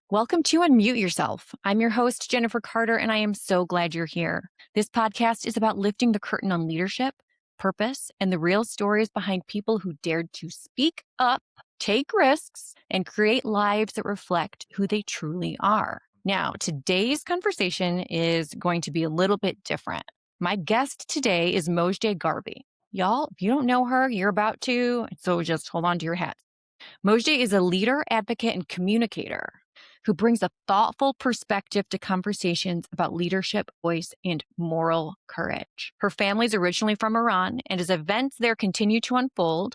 Welcome to Unmute Yourself. I'm your host, Jennifer Carter, and I am so glad you're here. This podcast is about lifting the curtain on leadership, purpose, and the real stories behind people who dared to speak up, take risks, and create lives that reflect who they truly are. Now, today's conversation is going to be a little bit different. My guest today is Mojdeh Gharbi. Y'all, if you don't know her, you're about to, so just hold on to your hats. Mojdeh is a leader, advocate, and communicator who brings a thoughtful perspective to conversations about leadership, voice, and moral courage. Her family's originally from Iran, and as events there continue to unfold,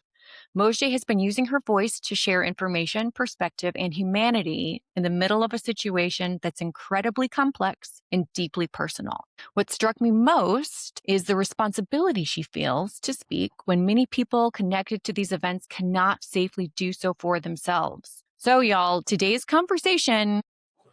Mojdeh has been using her voice to share information, perspective, and humanity in the middle of a situation that's incredibly complex and deeply personal. What struck me most is the responsibility she feels to speak when many people connected to these events cannot safely do so for themselves. So, y'all, today's conversation,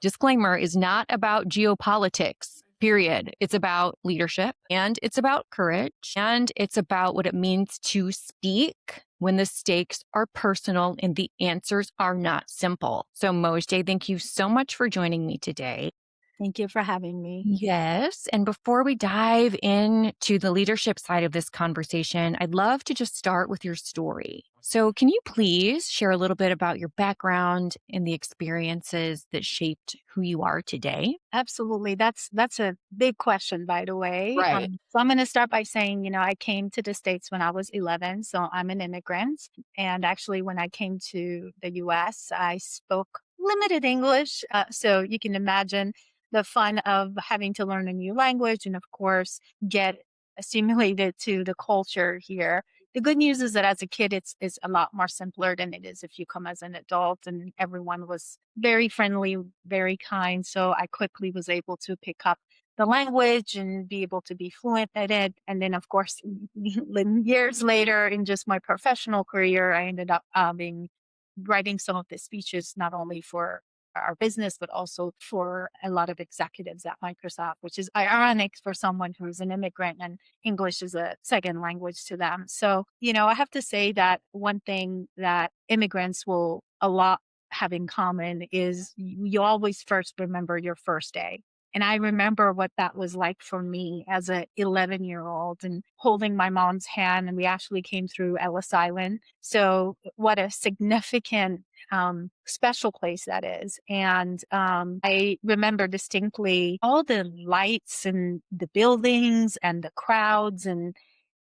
disclaimer, is not about geopolitics. Period. It's about leadership, and it's about courage, and it's about what it means to speak when the stakes are personal and the answers are not simple. So, Mojdeh, thank you so much for joining me today. Thank you for having me. Yes. And before we dive into the leadership side of this conversation, I'd love to just start with your story. So can you please share a little bit about your background and the experiences that shaped who you are today? Absolutely. That's a big question, by the way. Right. So I'm going to start by saying, I came to the States when I was 11, so I'm an immigrant. And actually, when I came to the US, I spoke limited English. So you can imagine the fun of having to learn a new language and, of course, get assimilated to the culture here. The good news is that as a kid, it's a lot more simpler than it is if you come as an adult, and everyone was very friendly, very kind. So I quickly was able to pick up the language and be able to be fluent at it. And then, of course, years later in just my professional career, I ended up writing some of the speeches, not only for our business, but also for a lot of executives at Microsoft, which is ironic for someone who's an immigrant and English is a second language to them. So, I have to say that one thing that immigrants will a lot have in common is you always first remember your first day. And I remember what that was like for me as a 11-year-old and holding my mom's hand. And we actually came through Ellis Island. So what a significant special place that is. And I remember distinctly all the lights and the buildings and the crowds, and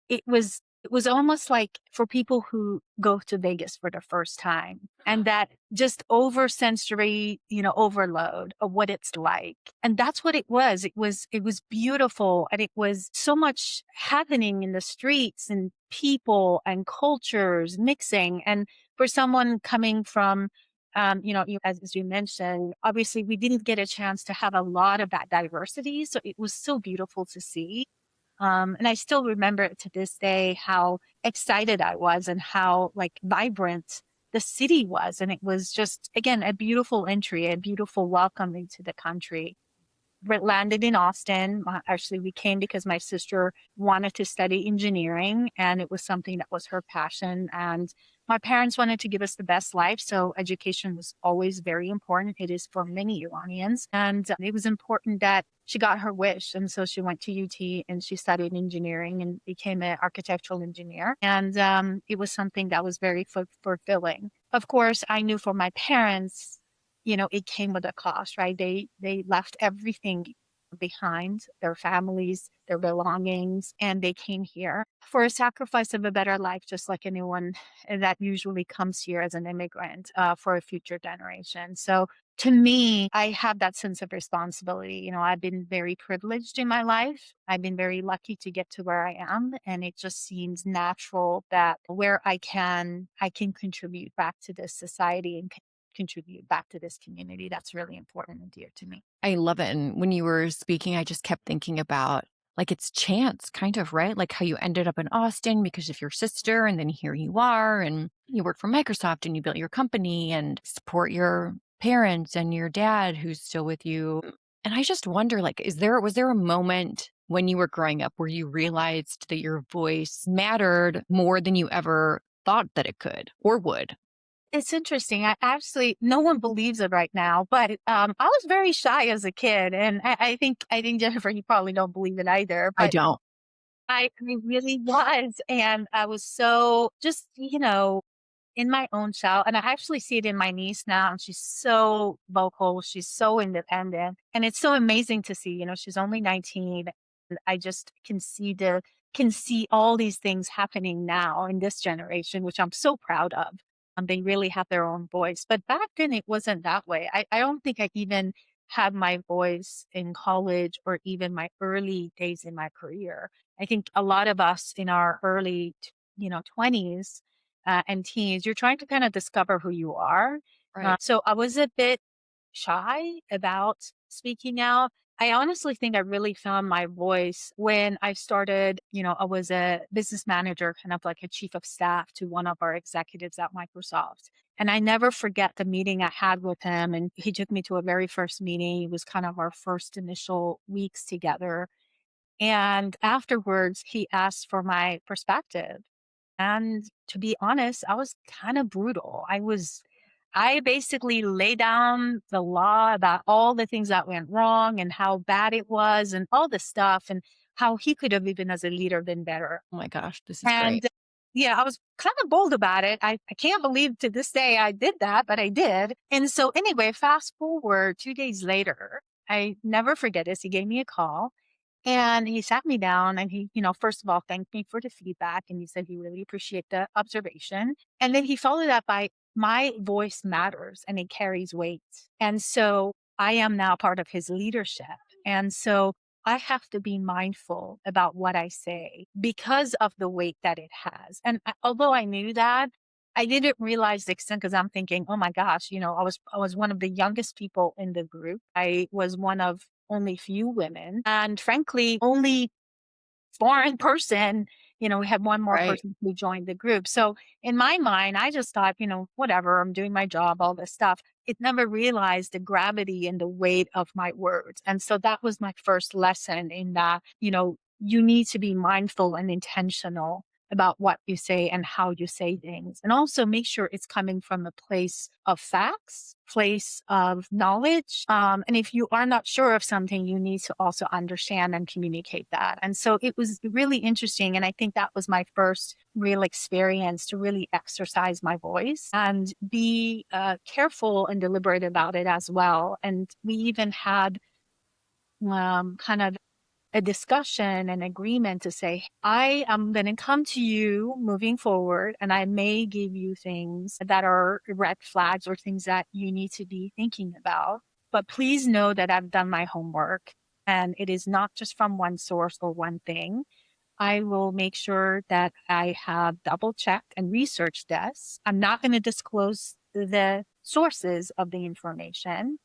it was almost like for people who go to Vegas for the first time, and that just oversensory, overload of what it's like. And that's what it was. It was beautiful, and it was so much happening in the streets and people and cultures mixing. And for someone coming from as you mentioned, obviously we didn't get a chance to have a lot of that diversity. So it was so beautiful to see. And I still remember to this day how excited I was and how vibrant the city was. And it was just, again, a beautiful entry, a beautiful welcome into the country. Landed in Austin. Actually, we came because my sister wanted to study engineering, and it was something that was her passion. And my parents wanted to give us the best life. So education was always very important. It is for many Iranians. And it was important that she got her wish. And so she went to UT and she studied engineering and became an architectural engineer. And it was something that was very fulfilling. Of course, I knew for my parents, it came with a cost, right? They left everything behind, their families, their belongings, and they came here for a sacrifice of a better life, just like anyone that usually comes here as an immigrant for a future generation. So to me, I have that sense of responsibility. I've been very privileged in my life. I've been very lucky to get to where I am. And it just seems natural that where I can contribute back to this society and contribute back to this community. That's really important and dear to me. I love it. And when you were speaking, I just kept thinking about it's chance, kind of, right? Like how you ended up in Austin because of your sister, and then here you are, and you work for Microsoft and you built your company and support your parents and your dad who's still with you. And I just wonder, was there a moment when you were growing up where you realized that your voice mattered more than you ever thought that it could or would? It's interesting. I actually, no one believes it right now, but I was very shy as a kid, and I think Jennifer, you probably don't believe it either, I but don't. I really was, and I was so just in my own shell. And I actually see it in my niece now, and she's so vocal, she's so independent, and it's so amazing to see. She's only 19. And I just can see all these things happening now in this generation, which I'm so proud of. They really have their own voice. But back then it wasn't that way. I don't think I even had my voice in college or even my early days in my career. I think a lot of us in our early 20s and teens, you're trying to kind of discover who you are. Right. So I was a bit shy about speaking out. I honestly think I really found my voice when I started. I was a business manager, kind of like a chief of staff to one of our executives at Microsoft. And I never forget the meeting I had with him. And he took me to a very first meeting. It was kind of our first initial weeks together. And afterwards, he asked for my perspective. And to be honest, I was kind of brutal. I basically laid down the law about all the things that went wrong and how bad it was and all the stuff and how he could have even as a leader been better. Oh my gosh, this is And great. yeah, I was kind of bold about it. I can't believe to this day I did that, but I did. And so anyway, fast forward 2 days later, I never forget this. He gave me a call and he sat me down and he, first of all, thanked me for the feedback. And he said he really appreciated the observation. And then he followed that by my voice matters and it carries weight. And so I am now part of his leadership. And so I have to be mindful about what I say because of the weight that it has. And although I knew that, I didn't realize the extent because I'm thinking, oh my gosh, I was one of the youngest people in the group. I was one of only few women, and frankly, only foreign person. We had one more Right. person who joined the group. So in my mind, I just thought, whatever, I'm doing my job, all this stuff. It never realized the gravity and the weight of my words. And so that was my first lesson in that, you need to be mindful and intentional about what you say and how you say things. And also make sure it's coming from a place of facts, place of knowledge. And if you are not sure of something, you need to also understand and communicate that. And so it was really interesting. And I think that was my first real experience to really exercise my voice and be careful and deliberate about it as well. And we even had kind of a discussion and agreement to say, I am going to come to you moving forward, and I may give you things that are red flags or things that you need to be thinking about. But please know that I've done my homework and it is not just from one source or one thing. I will make sure that I have double checked and researched this. I'm not going to disclose the sources of the information,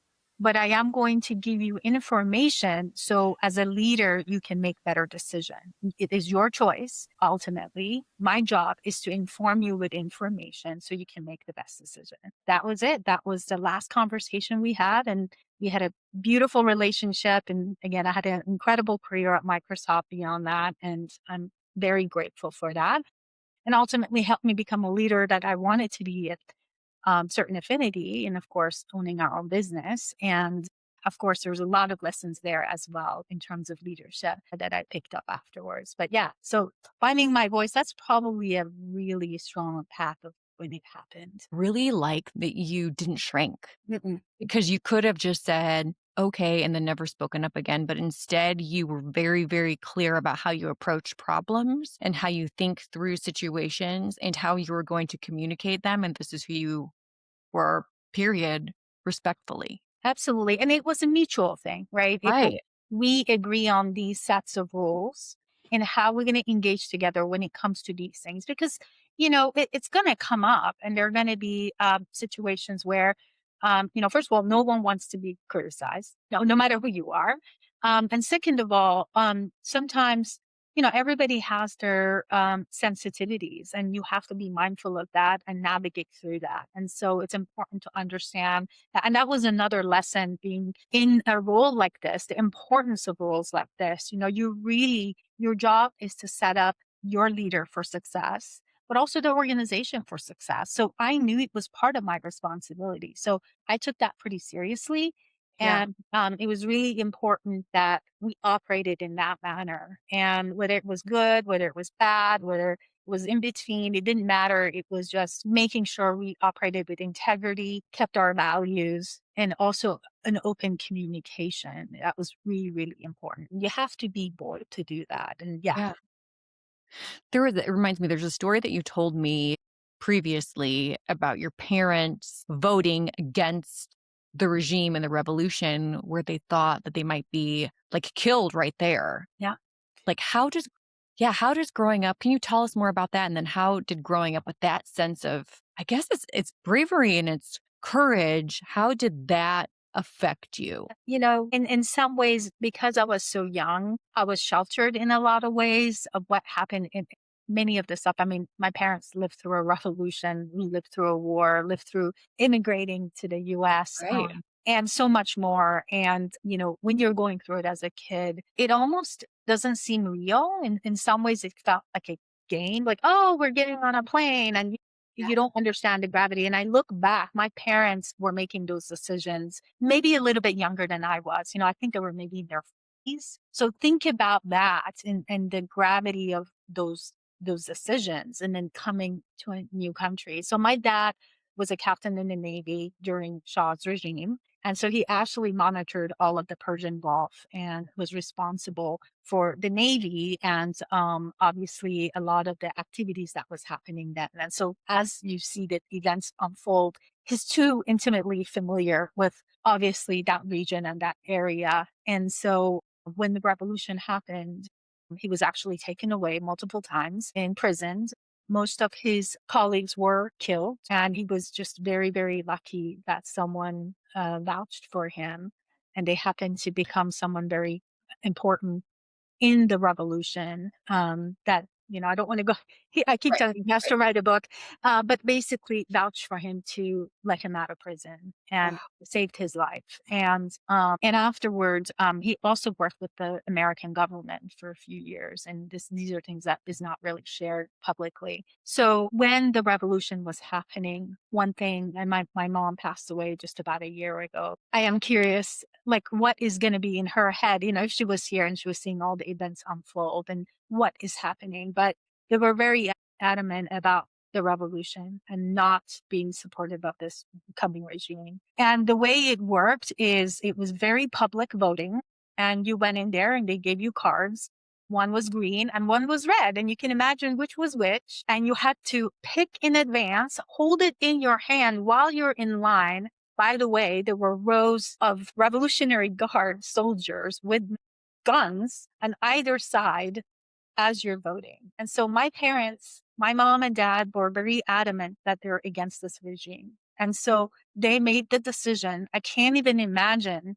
but I am going to give you information so as a leader, you can make better decisions. It is your choice. Ultimately, my job is to inform you with information so you can make the best decision. That was it. That was the last conversation we had. And we had a beautiful relationship. And again, I had an incredible career at Microsoft beyond that. And I'm very grateful for that. And ultimately helped me become a leader that I wanted to be at certain affinity. And of course, owning our own business. And of course, there's a lot of lessons there as well in terms of leadership that I picked up afterwards. But yeah, so finding my voice, that's probably a really strong path of when it happened. Really like that you didn't shrink Mm-mm. because you could have just said, okay, and then never spoken up again. But instead, you were very, very clear about how you approach problems and how you think through situations and how you were going to communicate them. And this is who you were, period, respectfully. Absolutely. And it was a mutual thing, right? Right. We agree on these sets of rules and how we're going to engage together when it comes to these things because, it's going to come up and there are going to be situations where, first of all, no one wants to be criticized, no matter who you are. And second of all, sometimes, everybody has their sensitivities and you have to be mindful of that and navigate through that. And so it's important to understand that. And that was another lesson being in a role like this, the importance of roles like this. Your job is to set up your leader for success, but also the organization for success. So I knew it was part of my responsibility. So I took that pretty seriously. Yeah. And it was really important that we operated in that manner. And whether it was good, whether it was bad, whether it was in between, it didn't matter. It was just making sure we operated with integrity, kept our values, and also an open communication. That was really, really important. You have to be bold to do that. And yeah, Yeah. It reminds me, there's a story that you told me previously about your parents voting against the regime and the revolution where they thought that they might be like killed right there. yeah. Like how does growing up, can you tell us more about that? And then how did growing up with that sense of, I guess it's bravery and it's courage, how did that affect you? In some ways, because I was so young, I was sheltered in a lot of ways of what happened in many of the stuff. I mean, my parents lived through a revolution, we lived through a war, lived through immigrating to the US, Right. and so much more. And, when you're going through it as a kid, it almost doesn't seem real. In some ways, it felt like a game, like, oh, we're getting on a plane and you don't understand the gravity. And I look back, my parents were making those decisions, maybe a little bit younger than I was. I think they were maybe in their 40s. So think about that and the gravity of those decisions and then coming to a new country. So my dad was a captain in the Navy during Shah's regime. And so he actually monitored all of the Persian Gulf and was responsible for the Navy and obviously a lot of the activities that was happening then. And so as you see the events unfold, he's too intimately familiar with obviously that region and that area. And so when the revolution happened, he was actually taken away multiple times, imprisoned. Most of his colleagues were killed, and he was just very, very lucky that someone vouched for him, and they happened to become someone very important in the revolution, that, I don't wanna go I keep Right. telling him he has Right. to write a book, but basically vouched for him to let him out of prison and Wow. saved his life. And afterwards, he also worked with the American government for a few years, and these are things that is not really shared publicly. So when the revolution was happening, one thing, and my mom passed away just about a year ago. I am curious, like, what is gonna be in her head, if she was here and she was seeing all the events unfold and what is happening. But they were very adamant about the revolution and not being supportive of this coming regime. And the way it worked is it was very public voting. And you went in there and they gave you cards. One was green and one was red. And you can imagine which was which. And you had to pick in advance, hold it in your hand while you're in line. By the way, there were rows of Revolutionary Guard soldiers with guns on either side as you're voting. And so my parents, my mom and dad were very adamant that they're against this regime. And so they made the decision. I can't even imagine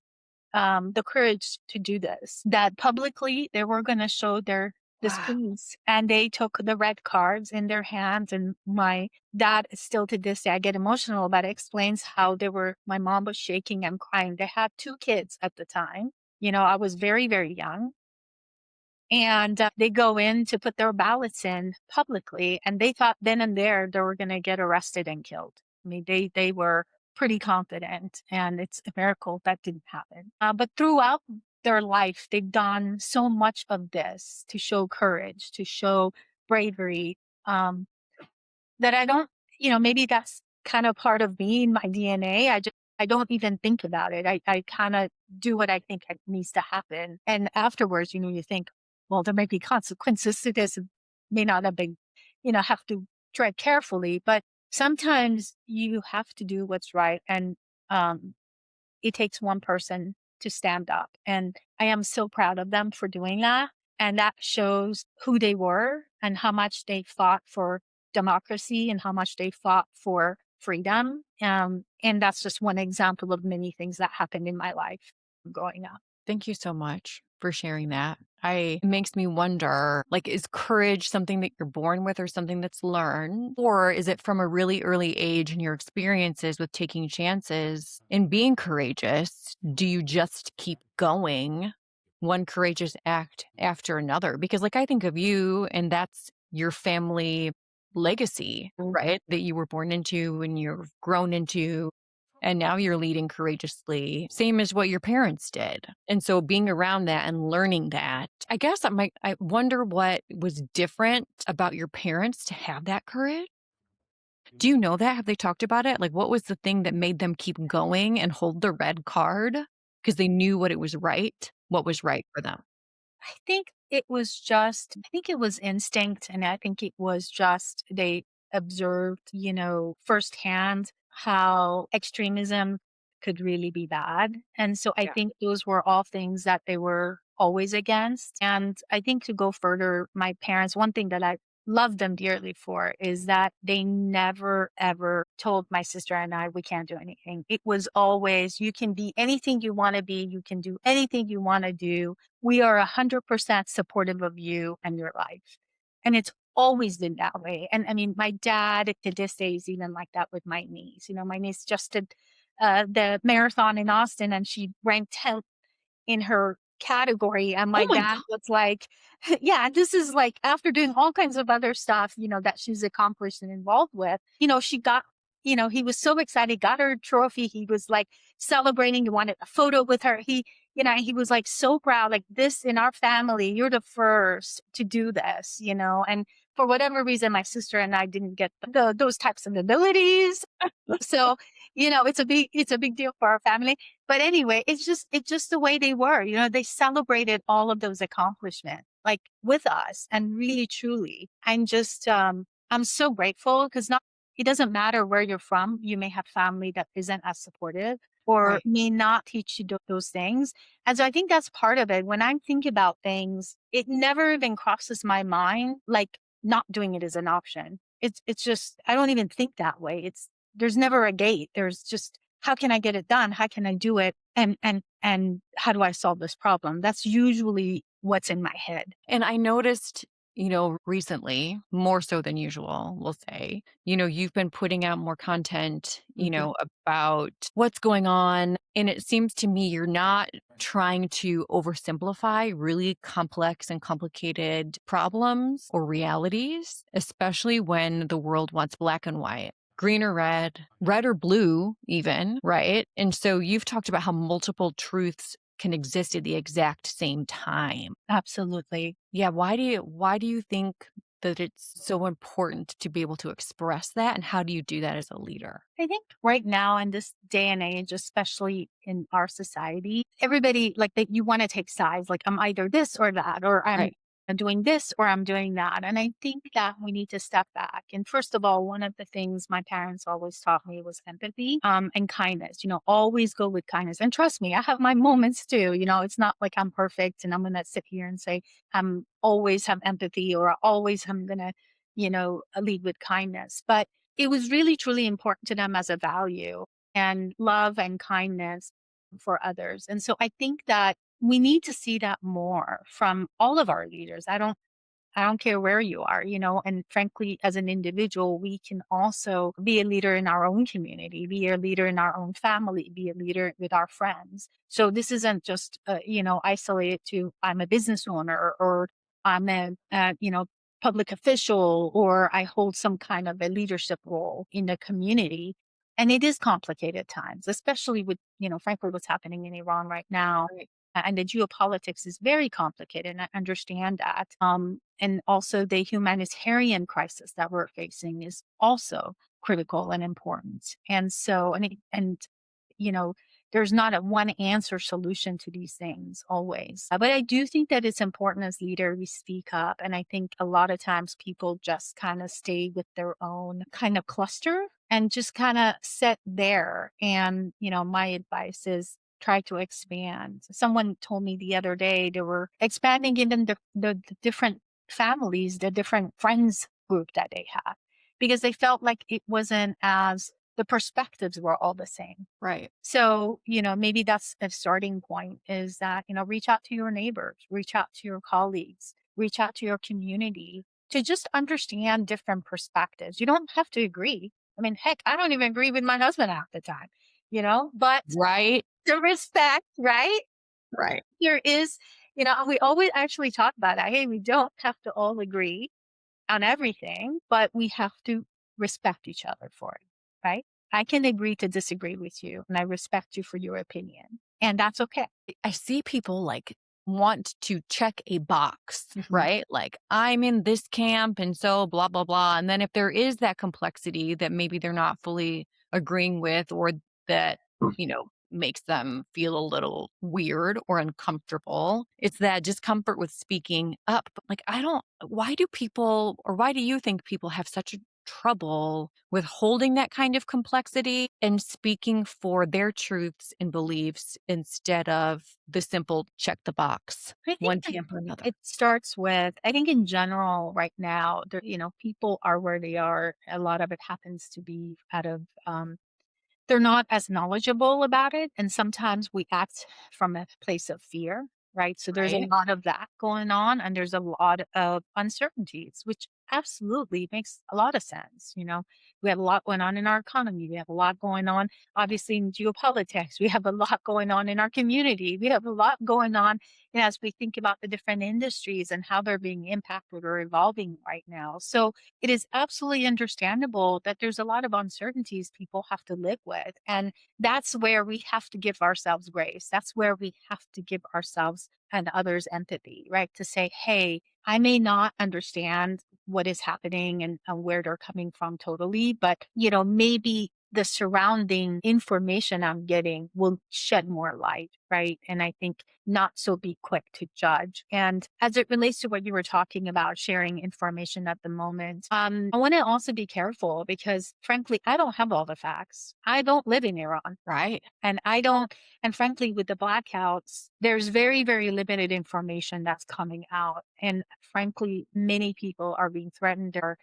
the courage to do this, that publicly they were going to show their Wow. displease. And they took the red cards in their hands. And my dad, still to this day, I get emotional, but it explains how my mom was shaking and crying. They had two kids at the time. I was very, very young. And they go in to put their ballots in publicly, and they thought then and there they were going to get arrested and killed. I mean, they were pretty confident, and it's a miracle that didn't happen. But throughout their life, they've done so much of this to show courage, to show bravery, that I don't, maybe that's kind of part of me in my DNA. I don't even think about it. I kind of do what I think needs to happen. And afterwards, you think, well, there may be consequences to this. It may not have been, have to tread carefully, but sometimes you have to do what's right. And um, it takes one person to stand up. And I am so proud of them for doing that. And that shows who they were and how much they fought for democracy and how much they fought for freedom. And that's just one example of many things that happened in my life growing up. Thank you so much for sharing that. It makes me wonder, like, is courage something that you're born with or something that's learned? Or is it from a really early age and your experiences with taking chances and being courageous? Do you just keep going one courageous act after another? Because, like, I think of you and that's your family legacy, right? That you were born into and you've grown into. And now you're leading courageously, same as what your parents did. And so being around that and learning that, I wonder what was different about your parents to have that courage. Do you know that? Have they talked about it? Like, what was the thing that made them keep going and hold the red card? Because they knew what was right for them. I think it was instinct. And I think it was just they observed, firsthand how extremism could really be bad. And so I Yeah. think those were all things that they were always against. And I think to go further, my parents, one thing that I love them dearly for is that they never ever told my sister and I we can't do anything. It was always, you can be anything you want to be, you can do anything you want to do, we are 100% supportive of you and your life. And it's always been that way. And I mean, my dad to this day is even like that with my niece. My niece just did the marathon in Austin and she ranked 10th in her category. And Oh my my dad god. was like, yeah, this is like after doing all kinds of other stuff, that she's accomplished and involved with, she got, he was so excited, got her a trophy. He was like celebrating. He wanted a photo with her. He was like so proud, like this in our family, you're the first to do this, and for whatever reason, my sister and I didn't get those types of abilities. So, it's a big deal for our family. But anyway, it's just the way they were. They celebrated all of those accomplishments like with us and really truly. I'm so grateful because not it doesn't matter where you're from. You may have family that isn't as supportive or Right. may not teach you those things. And so I think that's part of it. When I think about things, it never even crosses my mind like not doing it is an option. It's just I don't even think that way. There's never a gate. There's just how can I get it done? How can I do it? And how do I solve this problem? That's usually what's in my head. And I noticed, recently, more so than usual, we'll say, you've been putting out more content, Mhm. about what's going on. And it seems to me you're not trying to oversimplify really complex and complicated problems or realities, especially when the world wants black and white. Green or red or blue, even, right? And so you've talked about how multiple truths can exist at the exact same time. Absolutely. Yeah, why do you think that it's so important to be able to express that, and how do you do that as a leader? I think right now in this day and age, especially in our society, everybody like that you want to take sides, like I'm either this or that, or I'm Right. doing this or I'm doing that. And I think that we need to step back. And first of all, one of the things my parents always taught me was empathy, and kindness. Always go with kindness. And trust me, I have my moments too. It's not like I'm perfect and I'm gonna sit here and say I'm always have empathy or always I'm gonna, lead with kindness. But it was really truly important to them as a value and love and kindness for others. And so I think that we need to see that more from all of our leaders. I don't care where you are, and frankly, as an individual, we can also be a leader in our own community, be a leader in our own family, be a leader with our friends. So this isn't just, isolated to I'm a business owner or I'm a public official or I hold some kind of a leadership role in the community. And it is complicated at times, especially with, frankly, what's happening in Iran right now Right. and the geopolitics is very complicated, and I understand that. And also the humanitarian crisis that we're facing is also critical and important. And so, and you know, there's not a one answer solution to these things always. But I do think that it's important as leader we speak up. And I think a lot of times people just kind of stay with their own kind of cluster and just kind of sit there. And, my advice is try to expand. Someone told me the other day they were expanding even the different families, the different friends group that they had, because they felt like it wasn't as the perspectives were all the same. Right. So, maybe that's a starting point is that, reach out to your neighbors, reach out to your colleagues, reach out to your community to just understand different perspectives. You don't have to agree. I mean, heck, I don't even agree with my husband half the time, but Right. the respect, right? Right. There is, we always actually talk about that. Hey, we don't have to all agree. on everything, but we have to respect each other for it, right? I can agree to disagree with you, and I respect you for your opinion, and that's okay. I see people like want to check a box, Mhm. right? Like, I'm in this camp and so blah, blah, blah. And then if there is that complexity that maybe they're not fully agreeing with or that, makes them feel a little weird or uncomfortable, it's that discomfort with speaking up. But like, why do people or why do you think people have such a trouble with holding that kind of complexity and speaking for their truths and beliefs instead of the simple check the box, I think one that camp or another. it starts with, I think in general right now, there, people are where they are. A lot of it happens to be out of they're not as knowledgeable about it, and sometimes we act from a place of fear, right? So there's a Right. lot of that going on, and there's a lot of uncertainties, which absolutely makes a lot of sense. We have a lot going on in our economy. We have a lot going on, obviously, in geopolitics. We have a lot going on in our community. We have a lot going on, as we think about the different industries and how they're being impacted or evolving right now. So it is absolutely understandable that there's a lot of uncertainties people have to live with. And that's where we have to give ourselves grace. That's where we have to give ourselves and others empathy, right? To say, hey, I may not understand what is happening and where they're coming from totally, but maybe the surrounding information I'm getting will shed more light, right? And I think not so be quick to judge. And as it relates to what you were talking about, sharing information at the moment, I want to also be careful because frankly, I don't have all the facts. I don't live in Iran. Right. And I don't, and frankly, with the blackouts, there's very, very limited information that's coming out. And frankly, many people are being threatened or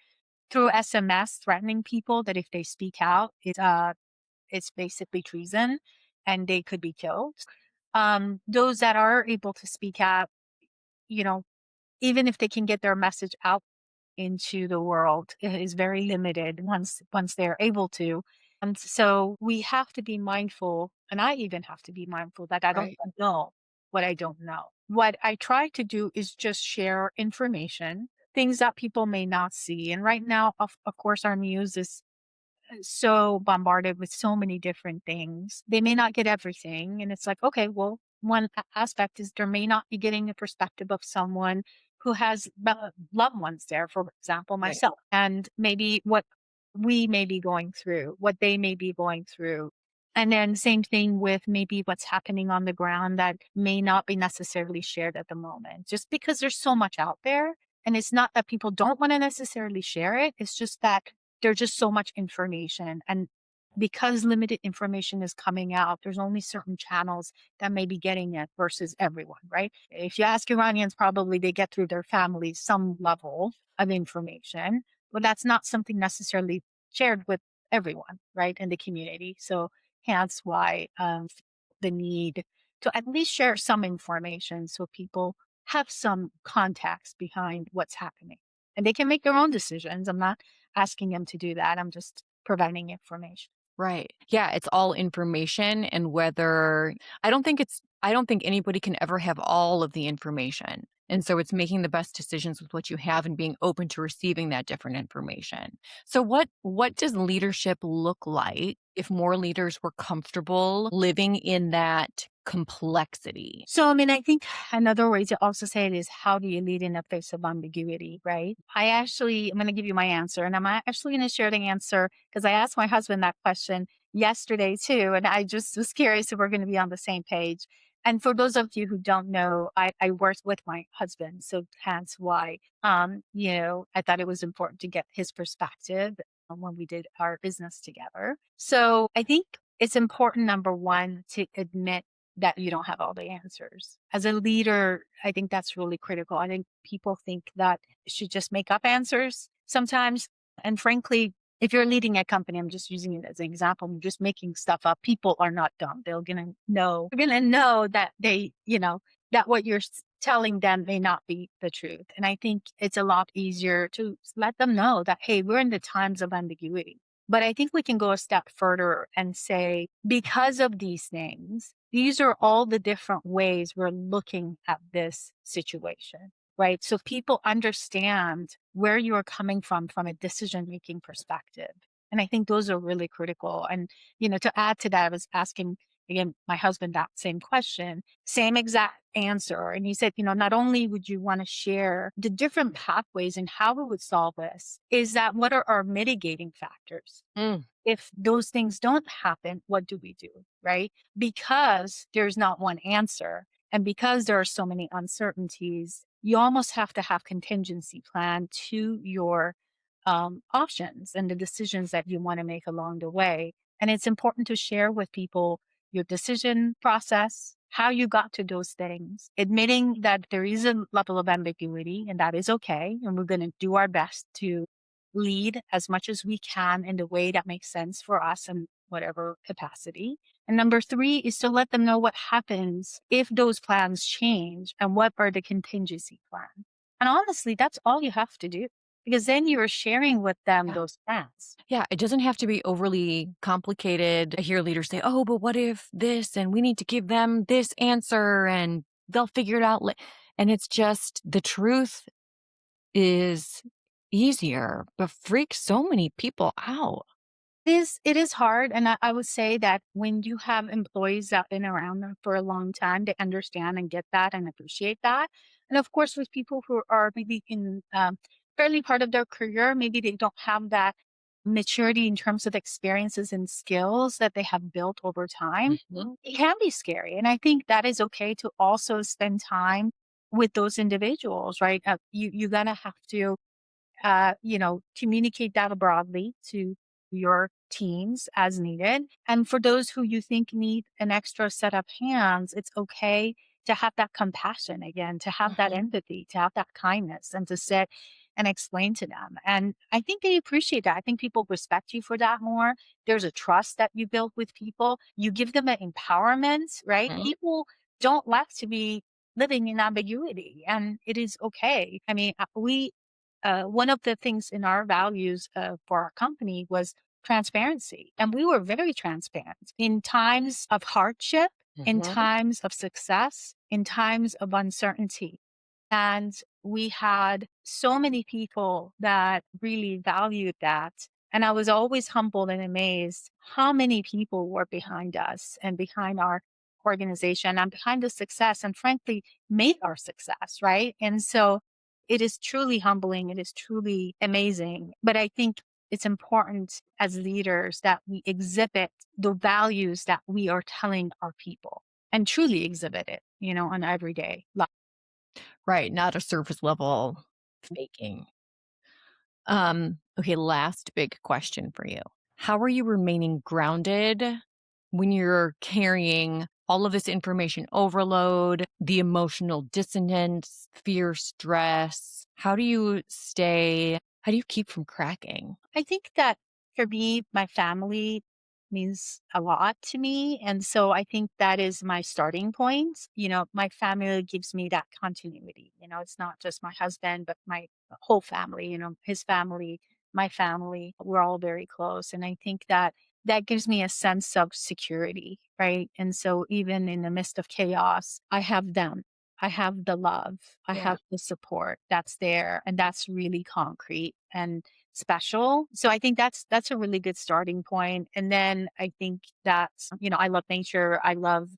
through SMS threatening people that if they speak out, it's basically treason and they could be killed. Those that are able to speak out, you know, even if they can get their message out into the world, it is very limited once they're able to. And so we have to be mindful, and I even have to be mindful that I don't Right. know what I don't know. What I try to do is just share information, things that people may not see. And right now, of course, our news is so bombarded with so many different things. They may not get everything. And it's like, okay, well, one aspect is there may not be getting the perspective of someone who has loved ones there, for example, Right. myself, and maybe what we may be going through, what they may be going through. And then same thing with maybe what's happening on the ground that may not be necessarily shared at the moment, just because there's so much out there. And it's not that people don't want to necessarily share it. It's just that there's just so much information. And because limited information is coming out, there's only certain channels that may be getting it versus everyone, right? If you ask Iranians, probably they get through their families some level of information, but that's not something necessarily shared with everyone, right, in the community. So hence why the need to at least share some information so people have some context behind what's happening and they can make their own decisions. I'm not asking them to do that. I'm just providing information. Right. Yeah, it's all information and whether I don't think anybody can ever have all of the information. And so it's making the best decisions with what you have and being open to receiving that different information. So what does leadership look like if more leaders were comfortable living in that complexity? So, I mean, I think another way to also say it is how do you lead in the face of ambiguity, right? I'm going to give you my answer and I'm actually going to share the answer because I asked my husband that question yesterday too. And I just was curious if we're going to be on the same page. And for those of you who don't know, I worked with my husband. So hence why, I thought it was important to get his perspective when we did our business together. So I think it's important, number one, to admit that you don't have all the answers. As a leader, I think that's really critical. I think people think that you should just make up answers sometimes. And frankly, if you're leading a company, I'm just using it as an example, I'm just making stuff up. People are not dumb. They're gonna know that that what you're telling them may not be the truth. And I think it's a lot easier to let them know that, hey, we're in the times of ambiguity. But I think we can go a step further and say, because of these things, these are all the different ways we're looking at this situation, right? So people understand where you're coming from a decision making perspective. And I think those are really critical. And, to add to that, I was asking again my husband that same question, same exact answer. And he said, not only would you want to share the different pathways and how we would solve this, is that what are our mitigating factors? Mm. If those things don't happen, what do we do? Right? Because there's not one answer. And because there are so many uncertainties, you almost have to have contingency plan to your options and the decisions that you want to make along the way. And it's important to share with people your decision process, how you got to those things, admitting that there is a level of ambiguity and that is okay. And we're going to do our best to lead as much as we can in the way that makes sense for us in whatever capacity. And number three is to let them know what happens if those plans change and what are the contingency plans. And honestly, that's all you have to do because then you're sharing with them Yeah. those plans. Yeah, it doesn't have to be overly complicated. I hear leaders say, "Oh, but what if this and we need to give them this answer and they'll figure it out." And it's just the truth is easier, but freaks so many people out. It is hard. And I would say that when you have employees that have been around them for a long time, they understand and get that and appreciate that. And of course, with people who are maybe in fairly part of their career, maybe they don't have that maturity in terms of experiences and skills that they have built over time. Mhm. It can be scary. And I think that is okay to also spend time with those individuals, right? You're going to have to communicate that broadly to your teams as needed. And for those who you think need an extra set of hands, it's okay to have that compassion again, to have that Mhm. empathy, to have that kindness, and to sit and explain to them. And I think they appreciate that. I think people respect you for that more. There's a trust that you build with people. You give them an empowerment, right? Mhm. People don't like to be living in ambiguity, and it is okay. I mean, one of the things in our values for our company was transparency. And we were very transparent in times of hardship, in Mhm. times of success, in times of uncertainty. And we had so many people that really valued that. And I was always humbled and amazed how many people were behind us and behind our organization and behind the success and frankly made our success, right? And so it is truly humbling. It is truly amazing. But I think it's important as leaders that we exhibit the values that we are telling our people and truly exhibit it, on everyday life. Right, not a surface level faking. Okay, last big question for you. How are you remaining grounded when you're carrying all of this information overload, the emotional dissonance, fear, stress? How do you keep from cracking? I think that for me, my family means a lot to me. And so I think that is my starting point. My family gives me that continuity. It's not just my husband, but my whole family, his family, my family. We're all very close. And I think that that gives me a sense of security. Right. And so even in the midst of chaos, I have them. I have the love. I Yeah. have the support that's there. And that's really concrete. And special. So I think that's a really good starting point. And then I think that, I love nature. I love,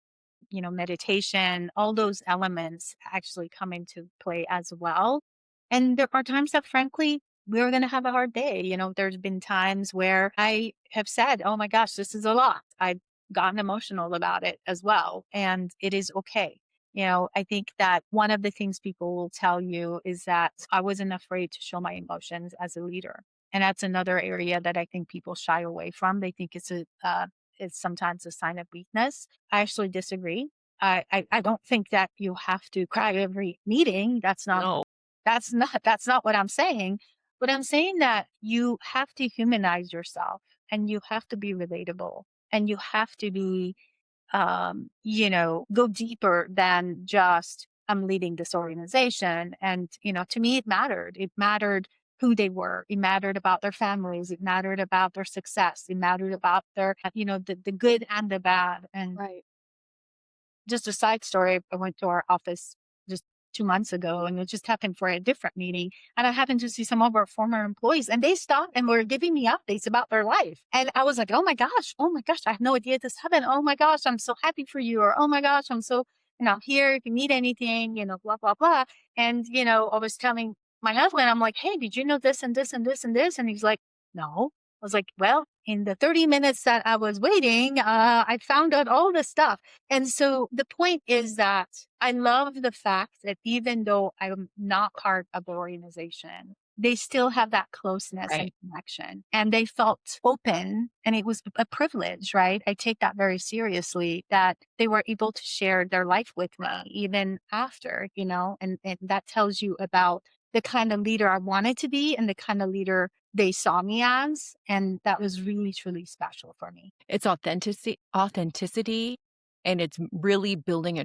meditation, all those elements actually come into play as well. And there are times that frankly, we're going to have a hard day. There's been times where I have said, oh my gosh, this is a lot. I've gotten emotional about it as well. And it is okay. I think that one of the things people will tell you is that I wasn't afraid to show my emotions as a leader. And that's another area that I think people shy away from. They think it's sometimes a sign of weakness. I actually disagree. I don't think that you have to cry every meeting. No. That's not what I'm saying. But I'm saying that you have to humanize yourself and you have to be relatable and you have to be go deeper than just I'm leading this organization. And, to me, it mattered. It mattered who they were. It mattered about their families. It mattered about their success. It mattered about their, the good and the bad. And Right. just a side story, I went to our office just 2 months ago, and it just happened for a different meeting. And I happened to see some of our former employees, and they stopped and were giving me updates about their life. And I was like, oh my gosh, I have no idea this happened. Oh my gosh, I'm so happy for you. Or, oh my gosh, I'm so, here if you need anything, blah, blah, blah. And, I was telling my husband, I'm like, hey, did you know this and this and this and this? And he's like, no. I was like, well, in the 30 minutes that I was waiting, I found out all this stuff. And so the point is that I love the fact that even though I'm not part of the organization, they still have that closeness and Right. connection. And they felt open, and it was a privilege, right? I take that very seriously that they were able to share their life with me even after, and that tells you about the kind of leader I wanted to be and the kind of leader they saw me as. And that was really, truly special for me. It's authenticity, and it's really building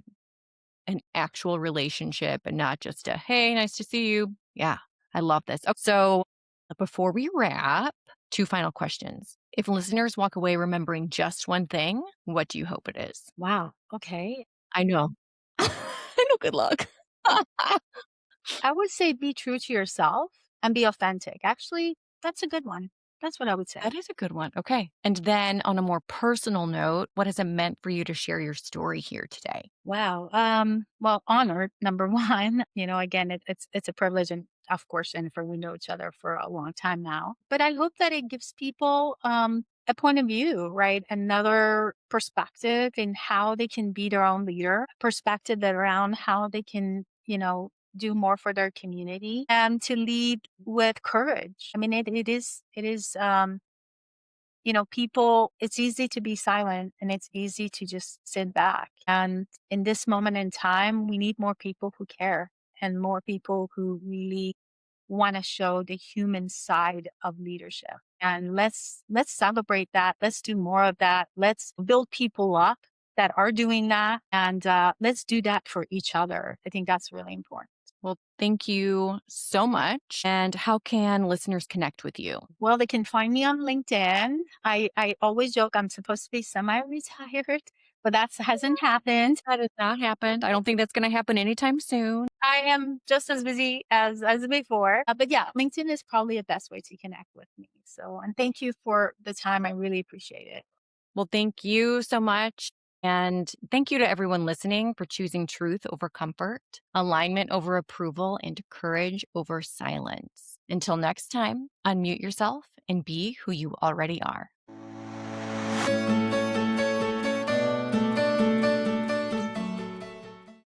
an actual relationship and not just a, hey, nice to see you. Yeah, I love this. So before we wrap, two final questions. If listeners walk away remembering just one thing, what do you hope it is? Wow. Okay. I know. I know. Good luck. I would say be true to yourself and be authentic. Actually, that's a good one. That's what I would say. That is a good one. Okay. And then on a more personal note, what has it meant for you to share your story here today? Wow. Well, honored, number one. Again, it's a privilege, and of course, Jennifer, we know each other for a long time now. But I hope that it gives people a point of view, right? Another perspective in how they can be their own leader, perspective around how they can, do more for their community and to lead with courage. I mean, it is people, it's easy to be silent and it's easy to just sit back. And in this moment in time, we need more people who care and more people who really want to show the human side of leadership. And let's celebrate that. Let's do more of that. Let's build people up that are doing that. And let's do that for each other. I think that's really important. Well, thank you so much. And how can listeners connect with you? Well, they can find me on LinkedIn. I always joke I'm supposed to be semi-retired, but that hasn't happened. That has not happened. I don't think that's going to happen anytime soon. I am just as busy as before. But yeah, LinkedIn is probably the best way to connect with me. So, and thank you for the time. I really appreciate it. Well, thank you so much. And thank you to everyone listening for choosing truth over comfort, alignment over approval, and courage over silence. Until next time, unmute yourself and be who you already are.